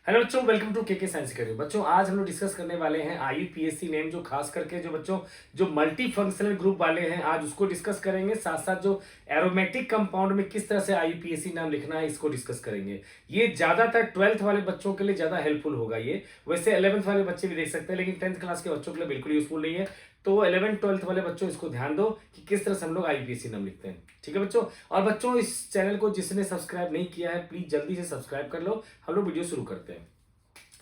Hello बच्चों, welcome to के science career. बच्चों आज हम लोग डिस्कस करने वाले हैं आईयूपीएससी नेम, जो खास करके जो बच्चों जो मल्टी फंक्शनल ग्रुप वाले हैं आज उसको डिस्कस करेंगे। साथ साथ जो एरोमेटिक कंपाउंड में किस तरह से आईयूपीएससी नाम लिखना है इसको डिस्कस करेंगे। ये ज्यादातर 12th वाले बच्चों के लिए ज्यादा हेल्पफुल होगा। ये वैसे 11th वाले बच्चे भी देख सकते हैं, लेकिन 10th क्लास के बच्चों के लिए बिल्कुल यूजफुल नहीं है। तो 11th 12th वाले बच्चों इसको ध्यान दो कि किस तरह से हम लोग आईयूपीएससी नाम लिखते हैं। ठीक है बच्चों। और बच्चों इस चैनल को जिसने सब्सक्राइब नहीं किया है प्लीज जल्दी से सब्सक्राइब कर लो। हम लोग वीडियो शुरू करते हैं।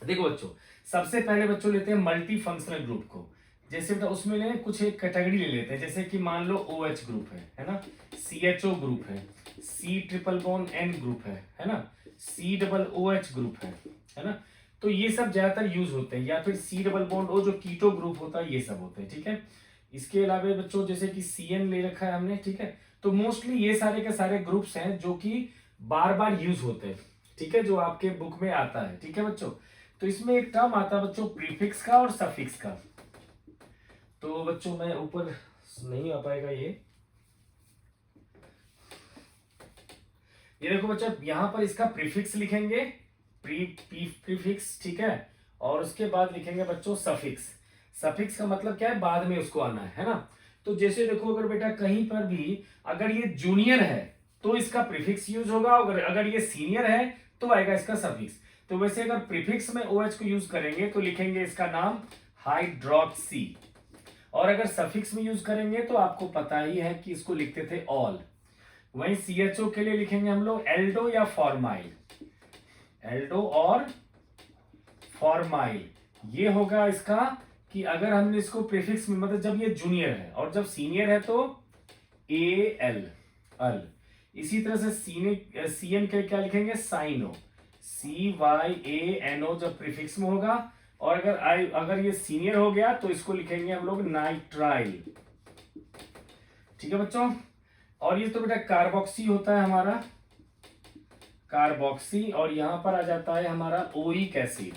देखो बच्चों, सबसे पहले बच्चों लेते हैं मल्टी फंक्शनल ग्रुप को। जैसे बेटा उसमें ले कुछ एक कैटेगरी ले लेते हैं, जैसे कि मान लो OH ग्रुप है ना, CHO ग्रुप है, C triple bond N group है ना, COOH ग्रुप है ना। तो ये सब ज्यादातर यूज होते हैं, या फिर C डबल बॉन्ड O जो कीटो ग्रुप होता है, ये सब होते हैं। ठीक है। इसके अलावा बच्चों जैसे कि CN ले रखा है हमने। ठीक है। तो मोस्टली ये सारे के सारे ग्रुप्स हैं जो कि बार बार यूज होते हैं। ठीक है, जो आपके बुक में आता है। ठीक है बच्चों। तो इसमें एक टर्म आता है बच्चों प्रीफिक्स का और सफिक्स का। तो बच्चों मैं ऊपर नहीं आ पाएगा ये देखो बच्चों, यहां पर इसका प्रीफिक्स लिखेंगे, प्रीफिक्स। ठीक है। और उसके बाद लिखेंगे बच्चों सफिक्स। सफिक्स का मतलब क्या है, बाद में उसको आना है ना। तो जैसे देखो, अगर बेटा कहीं पर भी अगर ये जूनियर है तो इसका प्रीफिक्स यूज होगा, अगर ये सीनियर है तो आएगा इसका सफिक्स। तो वैसे अगर प्रीफिक्स में OH को यूज करेंगे तो लिखेंगे इसका नाम हाइड्रोक्सी, और अगर सफिक्स में यूज करेंगे तो आपको पता ही है कि इसको लिखते थे ऑल। वहीं CHO के लिए लिखेंगे हम लोग एल्डो या फॉर्माइल, एल्डो और फॉर्माइल। ये होगा इसका कि अगर हमने इसको प्रीफिक्स में, मतलब जब ये जूनियर है, और जब सीनियर है तो AL अल। इसी तरह से CN के क्या लिखेंगे, साइनो, CYANO जब प्रीफिक्स में होगा। और अगर ये सीनियर हो गया तो इसको लिखेंगे हम लोग नाइट्राइल। ठीक है बच्चों। और ये तो बेटा कार्बोक्सी होता है हमारा, कार्बोक्सी, और यहां पर आ जाता है हमारा ओइक एसिड।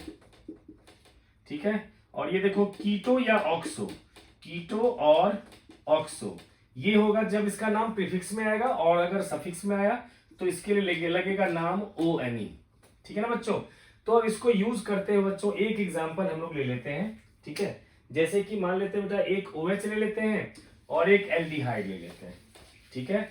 ठीक है। और ये देखो कीटो या ऑक्सो, कीटो और ऑक्सो, ये होगा जब इसका नाम प्रीफिक्स में आएगा, और अगर सफिक्स में आया तो इसके लिए लगेगा नाम ONE। ठीक है ना बच्चों। तो अब इसको यूज करते हुए बच्चों एक एग्जांपल हम लोग ले लेते हैं। ठीक है। जैसे कि मान लेते हैं बेटा एक OH ले लेते हैं और एक एल्डिहाइड ले लेते हैं। ठीक है।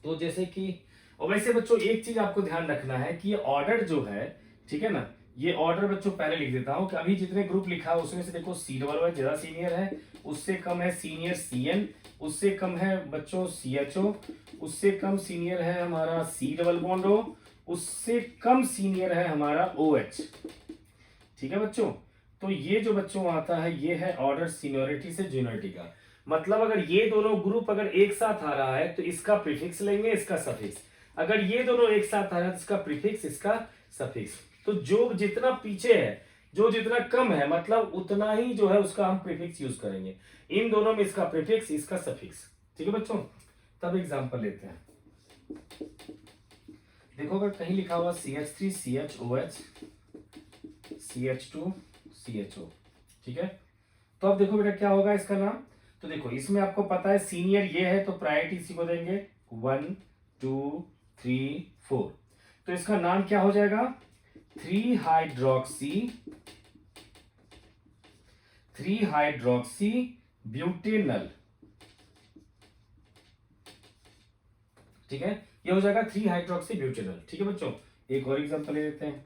तो जैसे कि, और वैसे बच्चों एक चीज आपको ध्यान रखना है कि ये ऑर्डर जो है, ठीक है ना, ये ऑर्डर बच्चों पहले लिख देता हूं कि अभी जितने ग्रुप लिखा है उसमें से देखो C ज्यादा सीनियर है, उससे कम है सीनियर CN, उससे कम है बच्चों CHO, उससे कम सीनियर है हमारा C डबल बॉन्ड O, उससे कम सीनियर है हमारा OH। ठीक है बच्चों। तो ये जो बच्चों आता है ये है ऑर्डर सीनियोरिटी से जूनियरिटी का। मतलब अगर ये दोनों ग्रुप अगर एक साथ आ रहा है तो इसका प्रीफिक्स लेंगे, इसका सफिक्स। अगर ये दोनों एक साथ आ रहा है तो इसका प्रीफिक्स, इसका सफिक्स। तो जो जितना पीछे है, जो जितना कम है, मतलब उतना ही जो है उसका हम प्रीफिक्स यूज करेंगे। इन दोनों में इसका प्रीफिक्स, इसका सफिक्स। ठीक है बच्चों। तब एग्जांपल लेते हैं। देखो अगर कहीं लिखा हुआ CH3CHOH CH2 CHO। ठीक है। तो अब देखो बेटा क्या होगा इसका नाम। तो देखो इसमें आपको पता है सीनियर ये है तो प्रायोरिटी इसी को देंगे 1 2 3 4। तो इसका नाम क्या हो जाएगा, 3 हाइड्रोक्सी ब्यूटेनल। ठीक है। ये हो जाएगा 3 हाइड्रोक्सी ब्यूटेनल। ठीक है बच्चों। एक और एग्जांपल ले लेते हैं।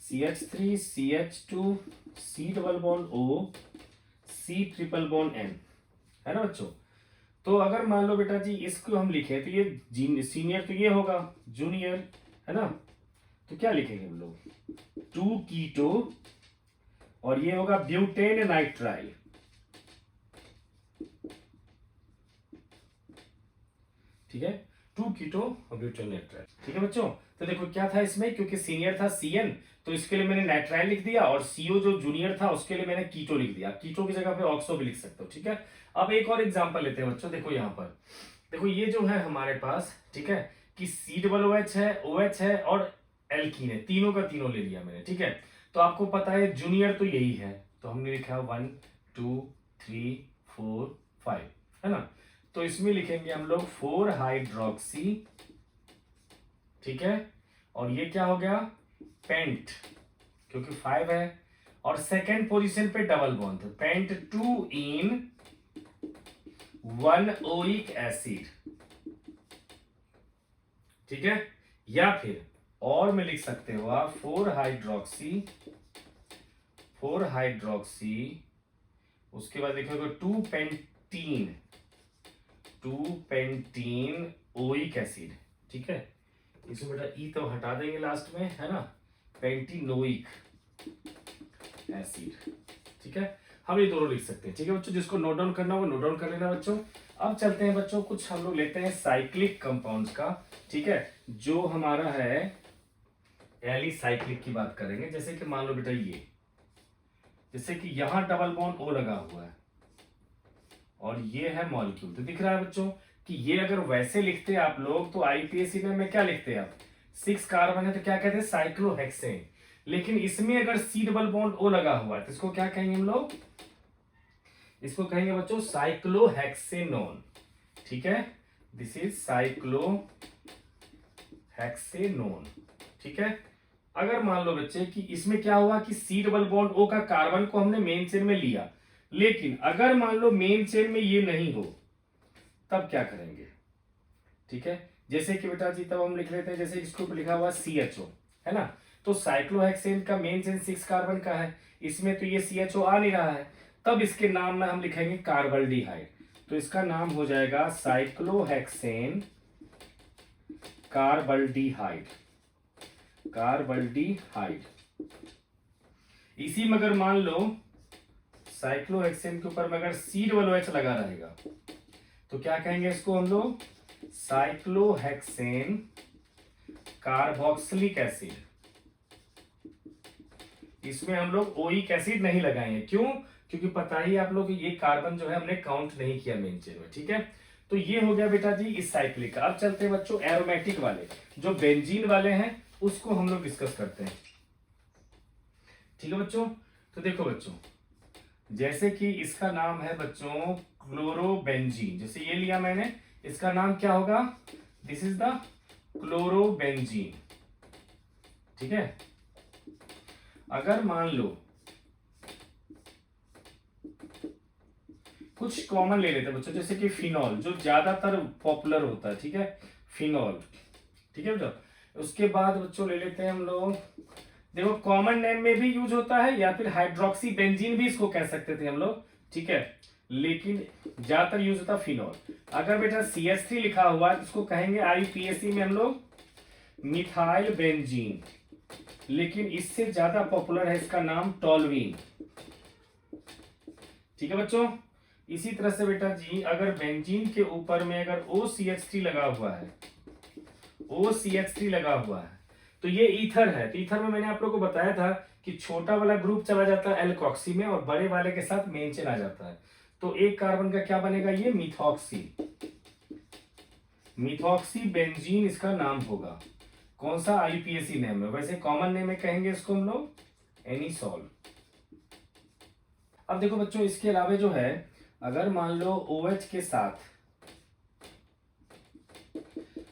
CH3 CH2 C double bond O C triple bond N, है ना बच्चों। तो अगर मान लो बेटा जी इसको हम लिखे तो ये सीनियर तो ये होगा, जूनियर है ना। तो क्या लिखेंगे हम लोग, 2 कीटो, और ये होगा ब्यूटेन नाइट्राइल। ठीक है। 2 कीटो और ब्यूटेन नाइट्राइल। ठीक है बच्चों। तो देखो क्या था इसमें, क्योंकि सीनियर था CN तो इसके लिए मैंने नाइट्राइल लिख दिया, और CO जो जूनियर था उसके लिए मैंने कीटो लिख दिया। कीटो की जगह पे ऑक्सो भी लिख सकते हो। ठीक है। अब एक और एग्जांपल लेते हैं बच्चों। देखो यहां पर देखो ये जो है हमारे पास, ठीक है, कि COOH है, OH है और एल्कीन है, तीनों का तीनों ले लिया मैंने। ठीक है। तो आपको पता है जूनियर तो यही है, तो हमने लिखा 1 2 3 4 5, है ना। तो इसमें लिखेंगे हम लोग 4 हाइड्रोक्सी। ठीक है। और ये क्या हो गया, पेंट, क्योंकि 5 है। और सेकेंड पोजीशन पे डबल बॉन्ड, तो पेंट 2 इन 1 ओइक एसिड, ठीक है। या फिर और में लिख सकते हो आप 4 हाइड्रोक्सी, उसके बाद लिखोगे 2 पेंटीन ओइक एसिड, ठीक है। इसमें बेटा ई तो हटा देंगे लास्ट में, है ना, पेंटीनोइक एसिड, ठीक है। हम ये दोनों लिख सकते हैं, ठीक है बच्चों। जिसको नोट डाउन करना हो नोट डाउन कर लेना बच्चों। अब चलते हैं बच्चों, कुछ हम लोग लेते हैं साइक्लिक कंपाउंड्स का, ठीक है। जो हमारा है एलिसाइक्लिक की बात करेंगे। जैसे कि मान लो बेटा ये, जैसे कि यहां डबल बॉन्ड ओ लगा हुआ है और ये है मॉलिक्यूल, तो दिख रहा है बच्चों कि ये अगर वैसे लिखते आप लोग तो आईपीएससी में क्या लिखते हैं आप, 6 कार्बन है तो क्या कहते हैं, साइक्लोहेक्सेन। लेकिन इसमें अगर सी डबल बॉन्ड ओ लगा हुआ है तो इसको क्या कहेंगे हम लोग, इसको कहेंगे बच्चों साइक्लोहेक्सेनोन, ठीक है। दिस इज साइक्लोहेक्सेनोन, ठीक है। अगर मान लो बच्चे कि इसमें क्या हुआ कि सी डबल बॉन्ड ओ का कार्बन को हमने मेन चेन में लिया, लेकिन अगर मान लो मेन चेन में ये नहीं हो तब क्या करेंगे, ठीक है। जैसे कि बेटा जी तब हम लिख लेते हैं, जैसे इसके ऊपर लिखा हुआ CHO, है ना। तो साइक्लोहेक्सेन का मेन चेन 6 कार्बन का है, इसमें तो ये CHO आ नहीं रहा है, तब इसके नाम में हम लिखेंगे कार्बल्डिहाइड। तो इसका नाम हो जाएगा साइक्लोहेक्सेन कार्बल्डिहाइड, कार्बल्डिहाइड। इसी में अगर मान लो साइक्लोहेक्सेन के ऊपर में अगर सी डबल OH लगा रहेगा तो क्या कहेंगे इसको हम लोग, साइक्लोहेक्सेन कार्बोक्सिलिक एसिड। इसमें हम लोग ओइक एसिड नहीं लगाएंगे, क्यों, क्योंकि पता ही आप लोग ये कार्बन जो है हमने काउंट नहीं किया मेन चेन में, ठीक है। तो ये हो गया बेटा जी इस साइक्लिक का। अब चलते हैं बच्चों एरोमेटिक वाले, जो बेंजीन वाले हैं उसको हम लोग डिस्कस करते हैं, ठीक है बच्चों। तो देखो बच्चों, जैसे कि इसका नाम है बच्चों क्लोरोबेंजीन, जैसे ये लिया मैंने, इसका नाम क्या होगा, दिस इज द क्लोरोबेंजीन, ठीक है। अगर मान लो कुछ कॉमन ले लेते हैं बच्चों, जैसे कि फिनॉल जो ज्यादातर पॉपुलर होता है, ठीक है, फिनॉल, ठीक है बच्चों। उसके बाद बच्चों ले लेते हैं हम लोग, देखो कॉमन नेम में भी यूज होता है, या फिर हाइड्रोक्सी बेंजीन भी इसको कह सकते थे हम लोग, ठीक है, लेकिन ज्यादातर यूज होता है फिनॉल। अगर बेटा CH3 लिखा हुआ है तो इसको कहेंगे आईपीएससी में हम लोग मिथाइल बेंजीन, लेकिन इससे ज्यादा पॉपुलर है इसका नाम टॉल्वीन, ठीक है बच्चों। इसी तरह से बेटा जी अगर बेंजीन के ऊपर में अगर OCH3 लगा हुआ है, OCH3 लगा हुआ है तो ये ईथर है। तो ईथर में मैंने आप लोगों को बताया था कि छोटा वाला ग्रुप चला जाता है एल्कोक्सी में और बड़े वाले के साथ मेन चेन आ जाता है, तो एक कार्बन का क्या बनेगा, ये मिथॉक्सी, मिथॉक्सी बेंजीन इसका नाम होगा। कौन सा, आईपीएससी नेम है, वैसे कॉमन नेम में कहेंगे इसको हम लोग एनिसॉल। अब देखो बच्चों इसके अलावा जो है, अगर मान लो OH के साथ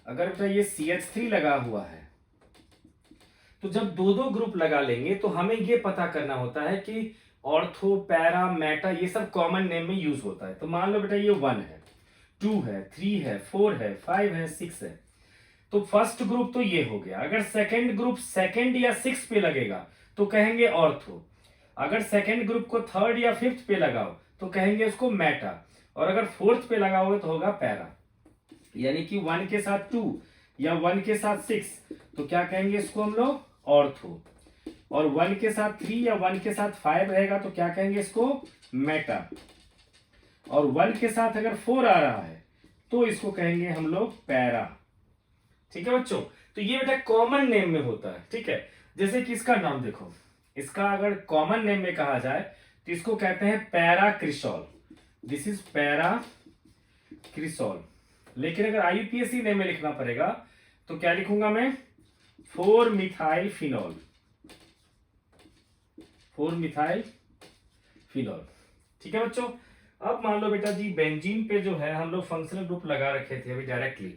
अगर बेटा ये CH3 लगा हुआ है, तो जब दो ग्रुप लगा लेंगे तो हमें ये पता करना होता है कि ऑर्थो, पैरा, मेटा ये सब कॉमन नेम में यूज होता है। तो मान लो बेटा ये 1 है, 2 है, 3 है, 4 है, 5 है, 6 है, तो फर्स्ट ग्रुप तो ये हो गया। अगर सेकंड ग्रुप सेकंड या 6 पे लगेगा तो कहेंगे ऑर्थो, अगर सेकंड ग्रुप को थर्ड या 5th पे लगाओ तो कहेंगे उसको मेटा, और अगर 4th पे लगाओगे तो होगा पैरा। यानी कि 1 के साथ 2 या 1 के साथ 6 तो क्या कहेंगे इसको हम लोग ऑर्थो, और 1 के साथ 3 या 1 के साथ 5 रहेगा तो क्या कहेंगे इसको मेटा, और 1 के साथ अगर 4 आ रहा है तो इसको कहेंगे हम लोग पैरा, ठीक है बच्चों। तो ये बेटा कॉमन नेम में होता है, ठीक है। जैसे कि इसका नाम देखो, इसका अगर कॉमन नेम में कहा जाए तो इसको कहते हैं पैराक्रिसॉल, दिस इज पैराक्रिसॉल। लेकिन अगर आईपीएससी नेम में लिखना पड़ेगा तो क्या लिखूंगा मैं, 4-मिथाइल फिनॉल, 4-मिथाइल फिनॉल, ठीक है बच्चों। अब मान लो बेटा जी बेंजीन पे जो है हम लोग फंक्शनल ग्रुप लगा रखे थे अभी डायरेक्टली,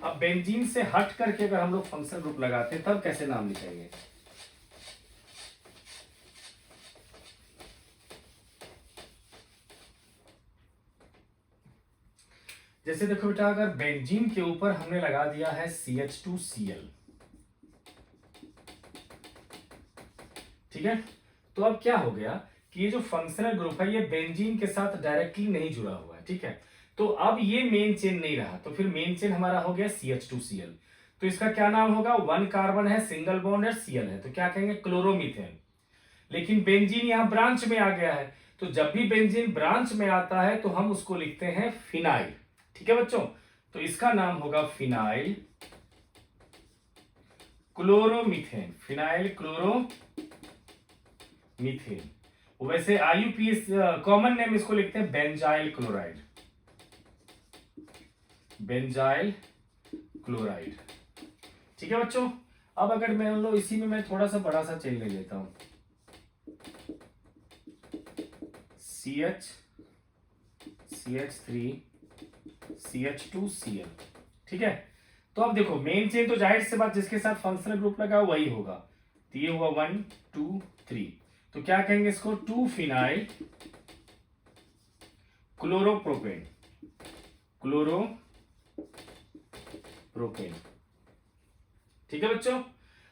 अब बेंजीन से हट करके अगर हम लोग फंक्शनल ग्रुप लगाते हैं तब कैसे नाम लिखेंगे? जैसे देखो बेटा, अगर बेंजीन के ऊपर हमने लगा दिया है CH2Cl, ठीक है, तो अब क्या हो गया कि ये जो फंक्शनल ग्रुप है ये बेंजीन के साथ डायरेक्टली नहीं जुड़ा हुआ है, ठीक है, तो अब ये मेन चेन नहीं रहा, तो फिर मेन चेन हमारा हो गया CH2Cl। तो इसका क्या नाम होगा? 1 कार्बन है, सिंगल बॉन्ड है, Cl है, तो क्या कहेंगे? क्लोरोमीथेन। लेकिन बेंजीन यहां ब्रांच में आ गया है, तो जब भी बेंजीन ब्रांच में आता है तो हम उसको लिखते हैं फिनाइल, ठीक है बच्चों। तो इसका नाम होगा फिनाइल क्लोरोमीथेन, फिनाइल क्लोरोमीथेन। वैसे IUPAC कॉमन नेम इसको लिखते हैं बेंजाइल क्लोराइड, बेंजाइल क्लोराइड, ठीक है बच्चों। अब अगर मैं लो इसी में मैं थोड़ा सा बड़ा सा चेन ले लेता हूं, CH3 CH2Cl, ठीक है। तो अब देखो मेन चेन तो जाहिर से बात जिसके साथ फंक्शनल ग्रुप लगा वही होगा, तो ये हुआ 1 2 3, तो क्या कहेंगे इसको? 2 फिनाइल क्लोरोप्रोपेन, क्लोरोप्रोपेन, ठीक है बच्चों।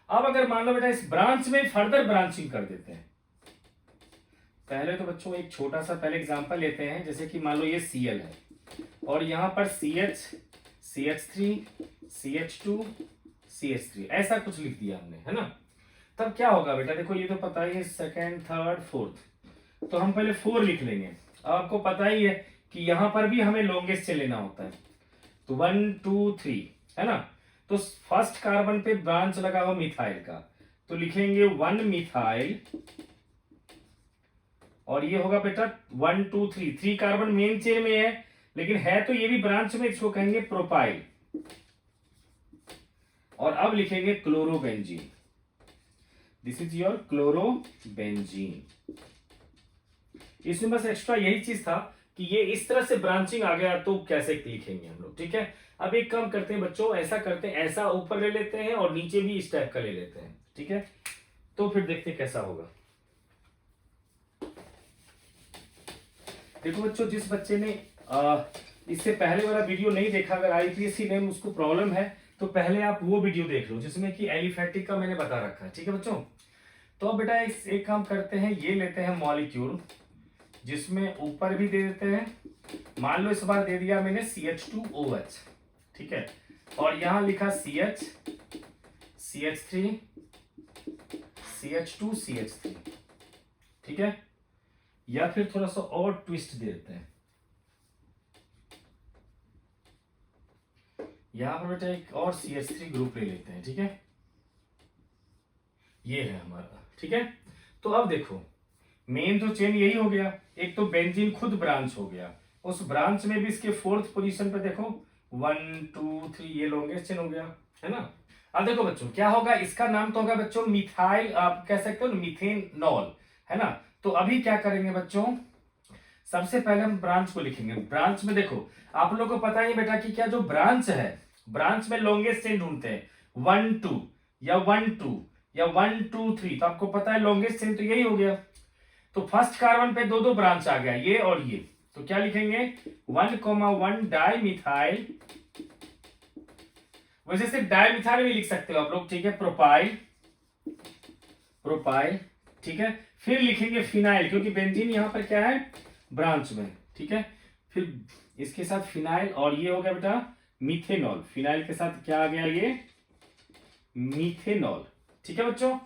अब अगर मान लो बेटा इस ब्रांच में फर्दर ब्रांचिंग कर देते हैं, पहले तो बच्चों एक छोटा सा पहले एग्जांपल लेते हैं, जैसे कि मान लो ये Cl है और यहां पर CH CH3 CH2 CH3 ऐसा कुछ लिख दिया हमने, है ना। तब क्या होगा बेटा? देखो ये तो पता ही है, सेकेंड थर्ड फोर्थ, तो हम पहले 4 लिख लेंगे। अब आपको पता ही है कि यहां पर भी हमें लॉन्गेस्ट चेन लेना होता है, तो 1 2 3, है ना। तो फर्स्ट कार्बन पे ब्रांच लगा हुआ मिथाइल का, तो लिखेंगे 1 मिथाइल, और ये होगा बेटा 1 2 3, 3 कार्बन मेन चेन में है लेकिन है तो ये भी ब्रांच में, इसको कहेंगे प्रोपाइल। और अब लिखेंगे chlorobenzene, this is your chlorobenzene. इसमें बस एक्स्ट्रा यही चीज था कि ये इस तरह से ब्रांचिंग आ गया तो कैसे लिखेंगे हम लोग, ठीक है। अब एक काम करते हैं बच्चों, ऐसा करते हैं, ऐसा ऊपर ले लेते हैं और नीचे भी इस टाइप का ले लेते हैं, ठीक है। तो फिर देखते हैं कैसा होगा। देखो बच्चों, जिस बच्चे ने इससे पहले वाला वीडियो नहीं देखा, अगर IUPAC नेम उसको प्रॉब्लम है तो पहले आप वो वीडियो देख लो जिसमें कि एलिफेटिक का मैंने बता रखा है, ठीक है बच्चों। तो अब बेटा एक काम करते हैं, ये लेते हैं मॉलिक्यूल जिसमें ऊपर भी दे देते हैं, मान लो इस बार दे दिया मैंने CH2OH, ठीक है, और यहां लिखा CH CH3 CH2 CH3, ठीक है। या फिर थोड़ा सा और ट्विस्ट दे देते हैं, यहां पर बेटा एक और CH3 ग्रुप ले लेते हैं, ठीक है, ये है हमारा, ठीक है। तो अब देखो मेन तो चेन यही हो गया, एक तो बेंजीन खुद ब्रांच हो गया, उस ब्रांच में भी इसके 4th पोजीशन पे देखो 1 2 3, ये लॉन्गेस्ट चेन हो गया, है ना। अब देखो बच्चों क्या होगा, इसका नाम तो होगा बच्चों मिथाइल, आप कह सकते हो मीथेनॉल, है ना। तो अभी क्या करेंगे बच्चों, सबसे पहले हम ब्रांच को लिखेंगे। ब्रांच में देखो आप लोगों को पता ही बेटा कि क्या जो ब्रांच है, ब्रांच में लॉन्गेस्ट चेन ढूंढते हैं 1 2 या 1 2 या 1 2 3, तो आपको पता है लॉन्गेस्ट चेन तो यही हो गया। तो फर्स्ट कार्बन पे दो ब्रांच आ गया, ये और ये, तो क्या लिखेंगे 1,1 डाई मिथाइल, वैसे सिर्फ डाई मिथाइल भी लिख सकते हो आप लोग, ठीक है, प्रोपाइल प्रोपाइल, ठीक है। फिर लिखेंगे फिनाइल, क्योंकि बेंजीन यहां पर क्या है ब्रांच में, ठीक है। फिर इसके साथ फिनाइल, और ये हो गया बेटा मीथेनॉल, फिनाइल के साथ क्या आ गया ये मीथेनॉल, ठीक है बच्चों।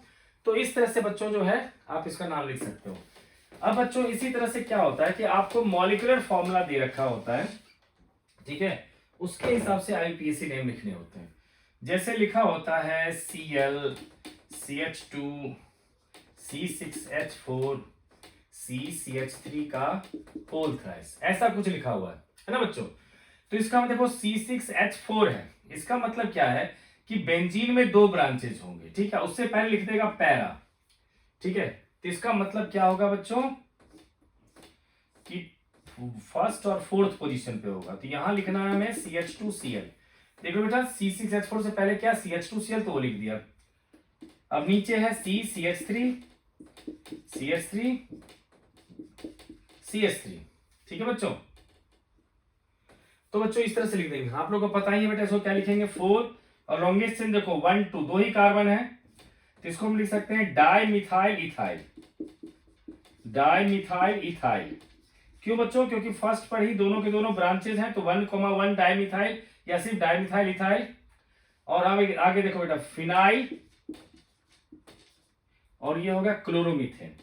तो इस तरह से बच्चों जो है आप इसका नाम लिख सकते हो। अब बच्चों इसी तरह से क्या होता है कि आपको मॉलिक्यूलर फॉर्मूला दे रखा होता है, ठीक है, उसके हिसाब से IUPAC नेम लिखने होते हैं। जैसे लिखा होता है Cl CH2 C6H4 CCH3 का होल थ्राइस, ऐसा कुछ लिखा हुआ है ना बच्चों। तो इसका मतलब देखो C6H4 है, इसका मतलब क्या है कि बेंजीन में 2 ब्रांचेज होंगे, ठीक है, उससे पहले लिख देगा पैरा, ठीक है। तो इसका मतलब क्या होगा बच्चों कि फर्स्ट और 4th पोजीशन पे होगा, तो यहां लिखना है हमें CH2Cl, देखो बेटा C6H4 से पहले क्या CH2Cl तो वो लिख दिया। अब नीचे है CCH3 CH3 CH3। ठीक है बच्चों, तो बच्चों इस तरह से लिख देंगे। आप लोगों को पता ही है बेटा इसको क्या लिखेंगे 4, और लॉन्गेस्ट चेन देखो 1 2 दो ही कार्बन है, तो इसको हम लिख सकते हैं di methyl ethyl. Di methyl ethyl क्यों बच्चों? क्योंकि फर्स्ट पर ही दोनों के दोनों ब्रांचेस हैं, तो 1,1 डाई मिथाइल या सिर्फ डाई मिथाइल इथाइल। और आगे आगे देखो बेटा फिनाइल, और ये होगा क्लोरोमीथेन।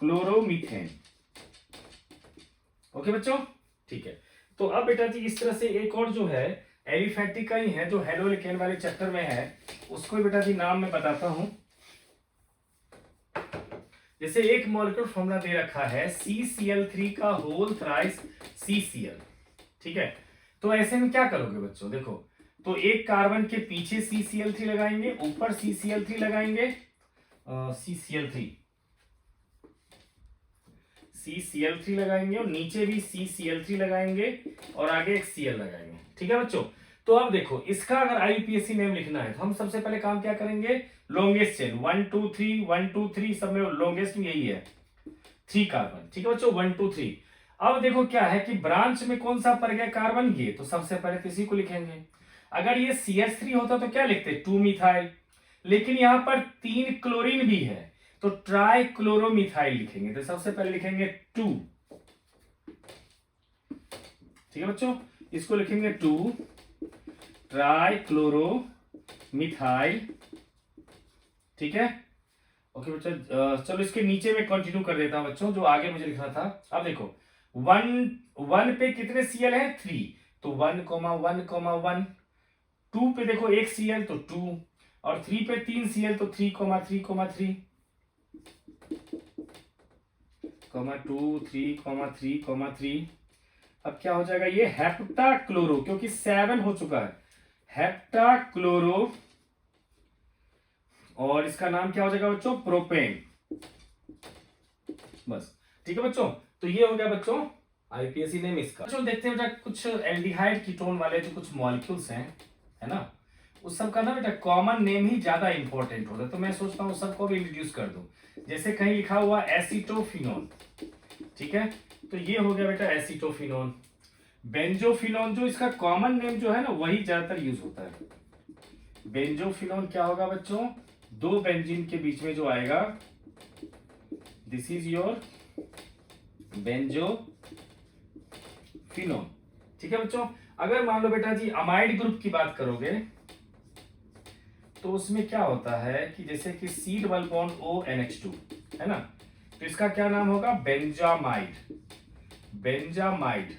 क्लोरोमीथेन। ओके बच्चों, ठीक है। तो अब बेटा जी इस तरह से एक और जो है एलिफेटिक का ही है जो हेलोलिकेन वाले चैप्टर में है, उसको बेटा जी नाम मैं बताता हूं। जैसे एक मॉलिक्यूल फॉर्मूला दे रखा है CCl3 का होल थ्राइस CCl। ठीक है, तो ऐसे में क्या करोगे बच्चों? देखो, तो एक कार्बन के पीछे CCl3 लगाएंगे, ऊपर CCl3 लगाएंगे, CCl3 लगाएंगे, और नीचे भी CCl3 लगाएंगे, और आगे एक Cl लगाएंगे। ठीक है बच्चों, तो अब देखो इसका अगर IUPAC नेम लिखना है तो हम सबसे पहले काम क्या करेंगे? लॉन्गेस्ट चेन 1 2 3 1 2 3, सब में लॉन्गेस्ट में यही है 3 कार्बन। ठीक है बच्चों, 1 2 3। अब देखो क्या है कि ब्रांच में कौन सा पड़ गया कार्बन, ये, तो सबसे पहले तो इसी को लिखेंगे। अगर ये CH3 होता तो क्या लिखते? 2 मिथाइल, लेकिन यहां पर 3 क्लोरीन भी है, तो ट्राई क्लोरोमिथाइल लिखेंगे। तो सबसे पहले लिखेंगे 2। ठीक है बच्चों, इसको लिखेंगे 2 ट्राई क्लोरोमिथाइल। ठीक है, ओके बच्चों, चलो इसके नीचे में कंटिन्यू कर देता हूं बच्चों, जो आगे मुझे लिखना था। अब देखो 1 पे कितने Cl है? 3, तो 1,1,1। 2 पे देखो एक Cl तो 2, और 3 पे 3 Cl तो 3,3,3, 2,3,3,3। अब क्या हो जाएगा? ये हेप्टाक्लोरो, क्योंकि 7 हो चुका है, हेप्टाक्लोरो। और इसका नाम क्या हो जाएगा बच्चों? प्रोपेन। बस, ठीक है बच्चों, तो ये हो गया बच्चों IUPAC नेम इसका। बच्चों देखते हैं बेटा कुछ एल्डिहाइड कीटोन वाले जो कुछ मॉलिक्यूल्स हैं, है ना, उस सब का ना बेटा कॉमन नेम ही ज्यादा इंपॉर्टेंट होता है, तो मैं सोचता हूँ सबको भी इंट्रोड्यूस कर दूं। जैसे कहीं लिखा हुआ एसिटोफिनोन, ठीक है, तो ये हो गया बेटा एसिटोफिनोन। बेंजोफिनोन, जो इसका कॉमन नेम जो है ना वही ज्यादातर यूज होता है। बेंजोफिनोन क्या होगा बच्चों? 2 बेंजीन के बीच में जो आएगा, दिस इज योर बेंजोफिनोन। ठीक है बच्चों, अगर मान लो बेटा जी अमाइड ग्रुप की बात करोगे तो उसमें क्या होता है कि जैसे कि C डबल बॉन्ड ONH2 है ना, तो इसका क्या नाम होगा? बेंजामाइड। बेंजामाइड।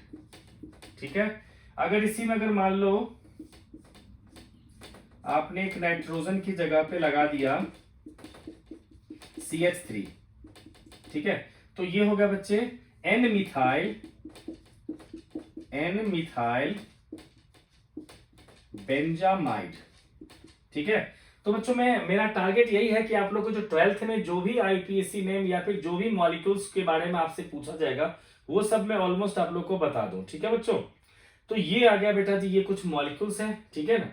ठीक है, अगर इसी में अगर मान लो आपने एक नाइट्रोजन की जगह पे लगा दिया CH3, ठीक है, तो ये हो गया बच्चे N मिथाइल बेंजामाइड। ठीक है, तो बच्चों मेरा टारगेट यही है कि आप लोग को जो 12th में जो भी IUPAC नेम या फिर जो भी मॉलिक्यूल्स के बारे में आपसे पूछा जाएगा वो सब मैं ऑलमोस्ट आप लोग को बता दूं। ठीक है बच्चों, तो ये आ गया बेटा जी, ये कुछ मॉलिक्यूल्स हैं। ठीक है ना,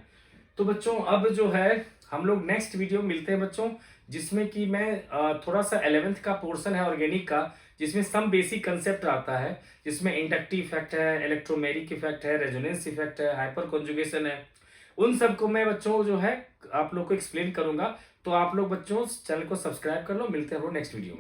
तो बच्चों अब जो है हम लोग नेक्स्ट वीडियो मिलते हैं बच्चों, जिसमें कि मैं थोड़ा सा 11th का पोर्शन है ऑर्गेनिक का, जिसमें सम बेसिक कंसेप्ट आता है, जिसमें इंडक्टिव इफेक्ट है, इलेक्ट्रोमेरिक इफेक्ट है, रेजोनेंस इफेक्ट है, हाइपर कॉन्जुगेशन है, उन सबको मैं बच्चों जो है आप लोग को एक्सप्लेन करूंगा। तो आप लोग बच्चों चैनल को सब्सक्राइब कर लो, मिलते हैं नेक्स्ट वीडियो में।